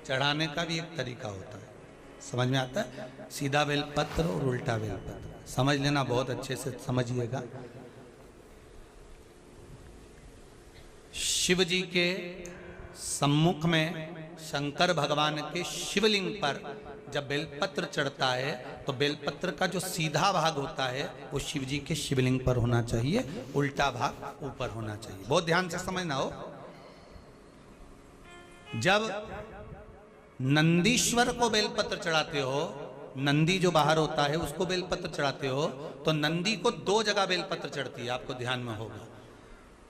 चढ़ाने का भी एक तरीका होता है, समझ में आता है? सीधा बेलपत्र और उल्टा बेलपत्र समझ लेना, बहुत अच्छे से समझिएगा। शिव जी के सम्मुख में शंकर भगवान के शिवलिंग पर जब बेलपत्र चढ़ता है तो बेलपत्र का जो सीधा भाग होता है वो शिव जी के शिवलिंग पर होना चाहिए, उल्टा भाग ऊपर होना चाहिए। बहुत ध्यान से समझना हो। जब नंदीश्वर को बेलपत्र चढ़ाते हो, नंदी जो बाहर होता है उसको बेलपत्र चढ़ाते हो, तो नंदी को दो जगह बेलपत्र चढ़ती है, आपको ध्यान में होगा।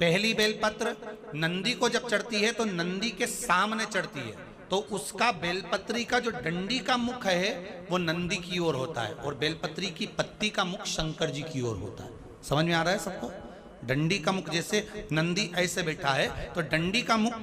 पहली बेलपत्र नंदी को जब चढ़ती है तो नंदी के सामने चढ़ती है, तो उसका बेलपत्री का जो डंडी का मुख है वो नंदी की ओर होता है और बेलपत्री की पत्ती का मुख शंकर जी की ओर होता है। समझ में आ रहा है सबको? डंडी का मुख, जैसे नंदी ऐसे बैठा है तो डंडी का मुख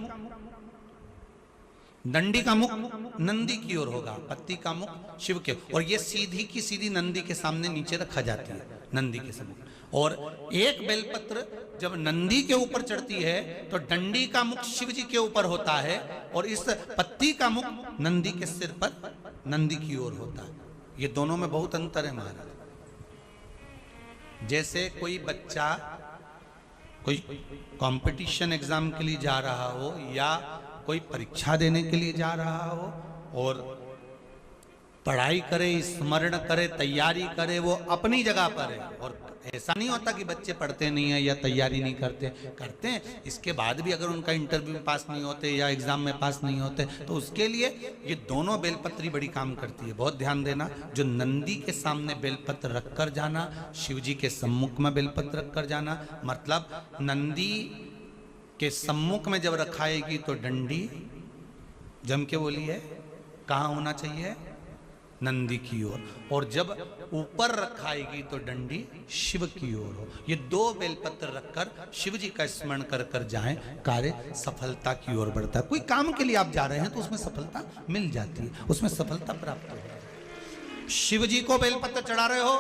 नंदी की ओर होगा, पत्ती का मुख शिव के, और ये सीधी की सीधी नंदी के सामने नीचे रखा जाती है, नंदी के सम्मुख। और एक बेलपत्र जब नंदी के ऊपर चढ़ती है तो डंडी का मुख शिव जी के ऊपर होता है और इस पत्ती का मुख नंदी के सिर पर नंदी की ओर होता है। ये दोनों में बहुत अंतर है महाराज। जैसे कोई बच्चा कोई कंपटीशन एग्जाम के लिए जा रहा हो या कोई परीक्षा देने के लिए जा रहा हो और पढ़ाई करे, स्मरण करे, तैयारी करे, वो अपनी जगह पर है। और ऐसा नहीं होता कि बच्चे पढ़ते नहीं है या तैयारी नहीं करते हैं। इसके बाद भी अगर उनका इंटरव्यू में पास नहीं होते या एग्जाम में पास नहीं होते तो उसके लिए ये दोनों बेलपत्री बड़ी काम करती है। बहुत ध्यान देना, जो नंदी के सामने बेलपत्र रखकर जाना, शिव जी के सम्मुख में बेलपत्र रखकर जाना, मतलब नंदी के सम्मुख में जब रखाएगी तो डंडी, जम के बोलिए, कहाँ होना चाहिए? नंदी की ओर। और जब ऊपर रखाएगी तो डंडी शिव की ओर हो। ये दो बेलपत्र रखकर शिव जी का स्मरण कर कर जाएं, कार्य सफलता की ओर बढ़ता है। कोई काम के लिए आप जा रहे हैं तो उसमें सफलता मिल जाती है, उसमें सफलता प्राप्त हो। शिव जी को बेलपत्र चढ़ा रहे हो,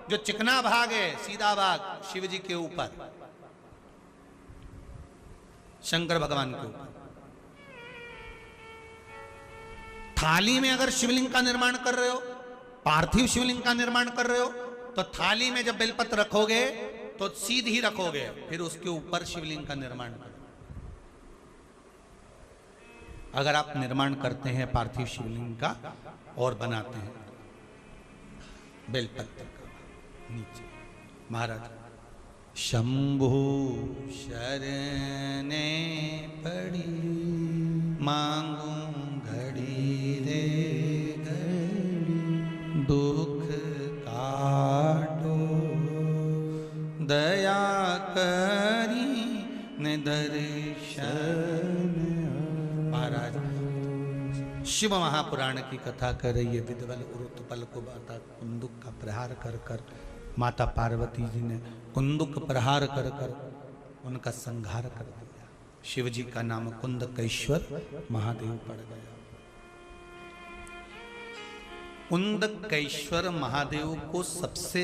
जो चिकना भाग है, सीधा भाग शिव जी के ऊपर, शंकर भगवान के ऊपर। थाली में अगर शिवलिंग का निर्माण कर रहे हो, पार्थिव शिवलिंग का निर्माण कर रहे हो, तो थाली में जब बेलपत्र रखोगे तो सीधी रखोगे, फिर उसके ऊपर शिवलिंग का निर्माण करो। अगर आप निर्माण करते हैं पार्थिव शिवलिंग का और बनाते हैं बेलपत्र का नीचे, महाराज शंभु शरणे पड़ी मांगू घड़ी रे घड़ी, दुख काटो दया करी ने दर्शन। महाराज शिव महापुराण की कथा कर रही है। विदवल उरुतपल को बाता कुंदुक का प्रहार कर कर माता पार्वती जी ने कुंदुक प्रहार कर कर उनका संहार कर दिया। शिव जी का नाम कुंदकेश्वर महादेव पड़ गया। कुंदकेश्वर महादेव को सबसे